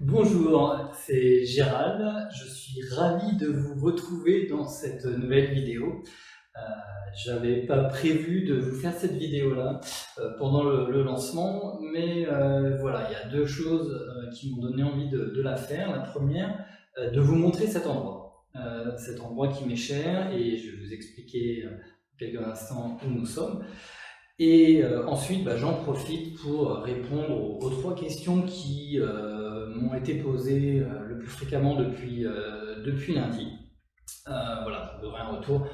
Bonjour, c'est Gérald. Je suis ravi de vous retrouver dans cette nouvelle vidéo. Euh, J'avais pas prévu de vous faire cette vidéo-là pendant le lancement, mais voilà, il y a deux choses qui m'ont donné envie de la faire. La première, de vous montrer cet endroit qui m'est cher, et je vais vous expliquer quelques instants où nous sommes. Et ensuite, j'en profite pour répondre aux trois questions qui m'ont été posées le plus fréquemment depuis lundi. Voilà, vous aurez un retour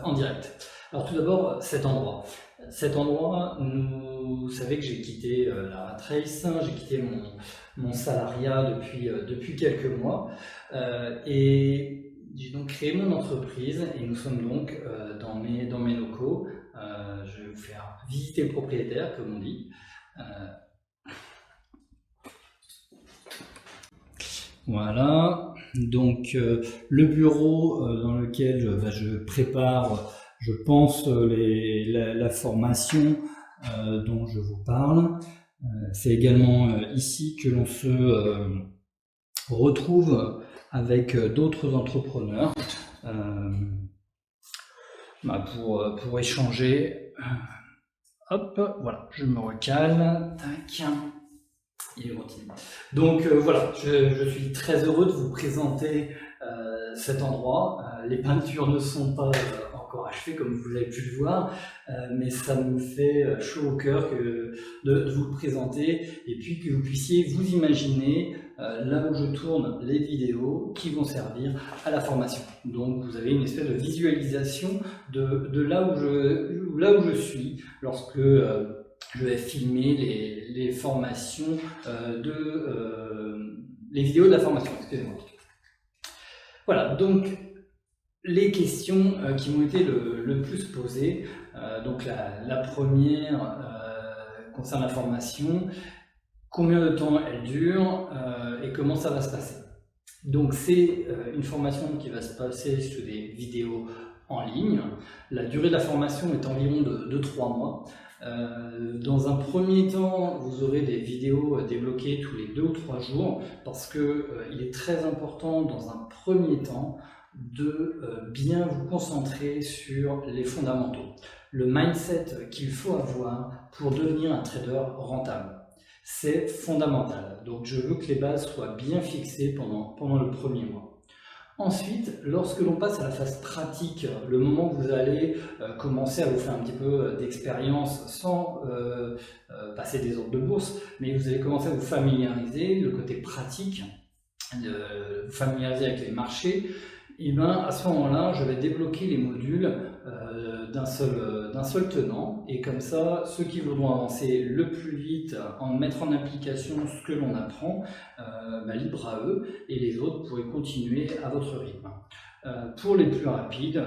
en direct. Alors tout d'abord, cet endroit. Cet endroit, vous savez que j'ai quitté la rat race, j'ai quitté mon salariat depuis quelques mois, et j'ai donc créé mon entreprise, et nous sommes donc dans mes locaux. Je vais vous faire visiter le propriétaire, comme on dit. Voilà, donc le bureau dans lequel je prépare, je pense, la formation dont je vous parle. C'est également ici que l'on se retrouve avec d'autres entrepreneurs pour échanger. Hop, voilà, je me recale. Tac. Il est routine. Donc voilà, je suis très heureux de vous présenter cet endroit. Les peintures ne sont pas encore achevées, comme vous avez pu le voir, mais ça me fait chaud au cœur de vous le présenter, et puis que vous puissiez vous imaginer là où je tourne les vidéos qui vont servir à la formation. Donc vous avez une espèce de visualisation de là où je suis lorsque je vais filmer les formations les vidéos de la formation, excusez-moi. Voilà, donc les questions qui m'ont été le plus posées. Donc la première concerne la formation. Combien de temps elle dure et comment ça va se passer? Donc c'est une formation qui va se passer sur des vidéos en ligne. La durée de la formation est environ de 3 mois. Dans un premier temps, vous aurez des vidéos débloquées tous les 2 ou 3 jours, parce que il est très important dans un premier temps de bien vous concentrer sur les fondamentaux, le mindset qu'il faut avoir pour devenir un trader rentable. C'est fondamental. Donc je veux que les bases soient bien fixées pendant le premier mois. Ensuite, lorsque l'on passe à la phase pratique, le moment où vous allez commencer à vous faire un petit peu d'expérience sans passer des ordres de bourse, mais vous allez commencer à vous familiariser, le côté pratique, vous familiariser avec les marchés, et à ce moment-là, je vais débloquer les modules d'un seul tenant, et comme ça, ceux qui voudront avancer le plus vite en mettre en application ce que l'on apprend, libre à eux, et les autres pourraient continuer à votre rythme. Pour les plus rapides,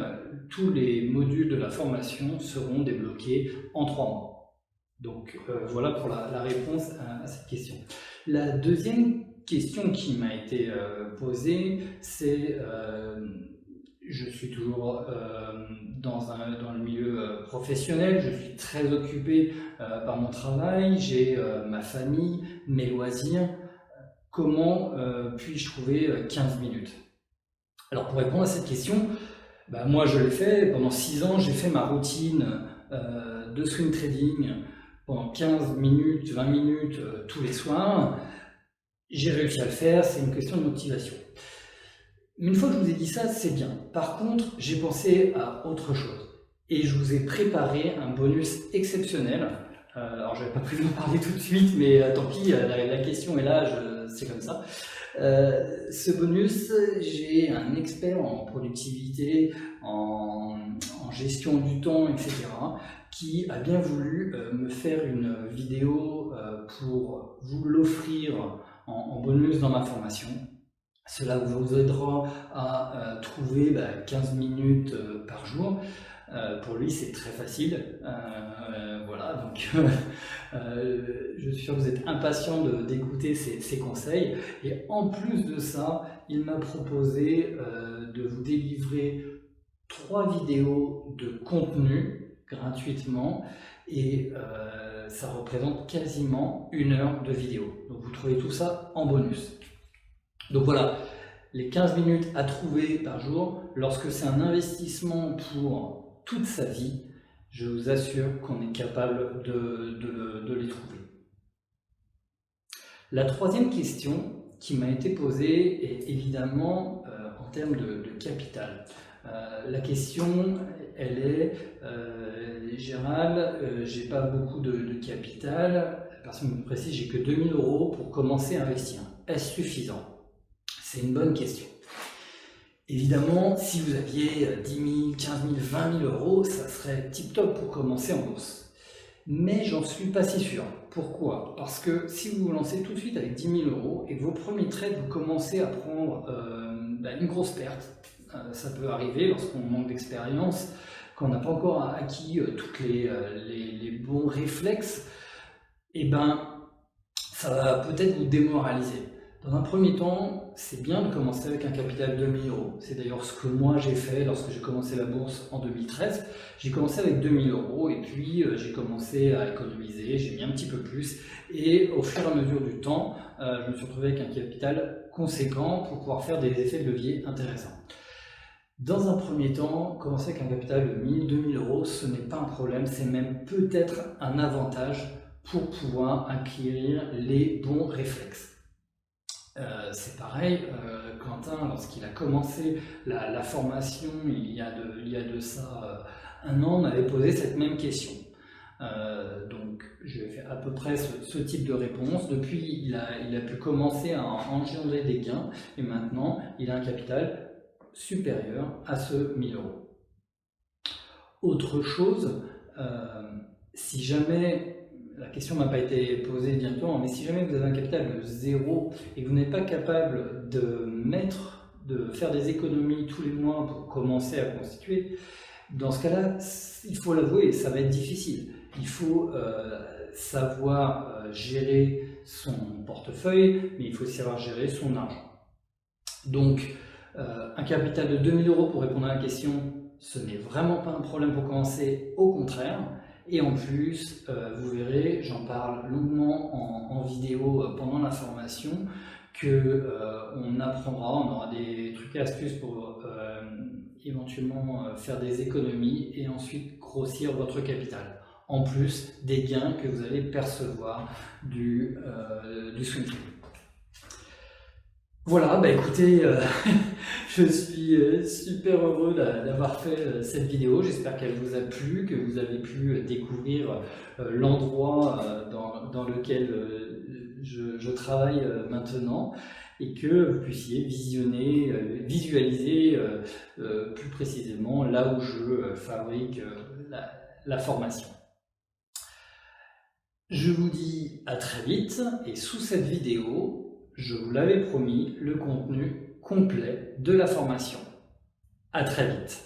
tous les modules de la formation seront débloqués en 3 mois. Donc voilà pour la réponse à cette question. La deuxième question qui m'a été posée, c'est je suis toujours dans le milieu professionnel, je suis très occupé par mon travail, j'ai ma famille, mes loisirs. Comment puis-je trouver 15 minutes? Alors pour répondre à cette question, moi je l'ai fait, pendant 6 ans j'ai fait ma routine de swing trading pendant 15 minutes, 20 minutes tous les soirs. J'ai réussi à le faire, c'est une question de motivation. Une fois que je vous ai dit ça, c'est bien. Par contre, j'ai pensé à autre chose. Et je vous ai préparé un bonus exceptionnel. Alors, je n'avais pas prévu d'en parler tout de suite, mais tant pis, la question est là, c'est comme ça. Ce bonus, j'ai un expert en productivité, en gestion du temps, etc., qui a bien voulu me faire une vidéo pour vous l'offrir en bonus dans ma formation. Cela vous aidera à trouver 15 minutes par jour. Pour lui, c'est très facile. Voilà, donc je suis sûr que vous êtes impatient d'écouter ses conseils. Et en plus de ça, il m'a proposé de vous délivrer 3 vidéos de contenu gratuitement. Et ça représente quasiment 1 heure de vidéo. Donc vous trouvez tout ça en bonus. Donc voilà, les 15 minutes à trouver par jour, lorsque c'est un investissement pour toute sa vie, je vous assure qu'on est capable de les trouver. La troisième question qui m'a été posée est évidemment en termes de capital. La question, elle est Gérald, j'ai pas beaucoup de capital, la personne me précise, j'ai que 2000 € pour commencer à investir. Est-ce suffisant? C'est une bonne question. Évidemment, si vous aviez 10 000, 15 000, 20 000 €, ça serait tip top pour commencer en bourse. Mais j'en suis pas si sûr. Pourquoi? Parce que si vous vous lancez tout de suite avec 10 000 € et que vos premiers trades, vous commencez à prendre une grosse perte, ça peut arriver lorsqu'on manque d'expérience, qu'on n'a pas encore acquis tous les bons réflexes, et ça va peut-être vous démoraliser. Dans un premier temps, c'est bien de commencer avec un capital de 1000 €. C'est d'ailleurs ce que moi j'ai fait lorsque j'ai commencé la bourse en 2013. J'ai commencé avec 2000 € et puis j'ai commencé à économiser, j'ai mis un petit peu plus et au fur et à mesure du temps, je me suis retrouvé avec un capital conséquent pour pouvoir faire des effets de levier intéressants. Dans un premier temps, commencer avec un capital de 1000, 2000 €, ce n'est pas un problème, c'est même peut-être un avantage pour pouvoir acquérir les bons réflexes. C'est pareil, Quentin, lorsqu'il a commencé la formation il y a de ça un an, m'avait posé cette même question. Donc je lui ai fait à peu près ce type de réponse. Depuis, il a pu commencer à engendrer des gains et maintenant, il a un capital supérieur à ce 1000 €. Autre chose, si jamais la question n'a pas été posée directement, mais si jamais vous avez un capital de 0 et que vous n'êtes pas capable de faire des économies tous les mois pour commencer à constituer, dans ce cas-là, il faut l'avouer, ça va être difficile. Il faut savoir gérer son portefeuille, mais il faut aussi savoir gérer son argent. Donc, un capital de 2000 € pour répondre à la question, ce n'est vraiment pas un problème pour commencer, au contraire. Et en plus, vous verrez, j'en parle longuement en vidéo pendant la formation, qu'on apprendra, on aura des trucs et astuces pour éventuellement faire des économies et ensuite grossir votre capital. En plus des gains que vous allez percevoir du swing trading. Voilà, écoutez, je suis super heureux d'avoir fait cette vidéo. J'espère qu'elle vous a plu, que vous avez pu découvrir l'endroit dans lequel je travaille maintenant et que vous puissiez visualiser plus précisément là où je fabrique la formation. Je vous dis à très vite et sous cette vidéo, je vous l'avais promis, le contenu complet de la formation. À très vite.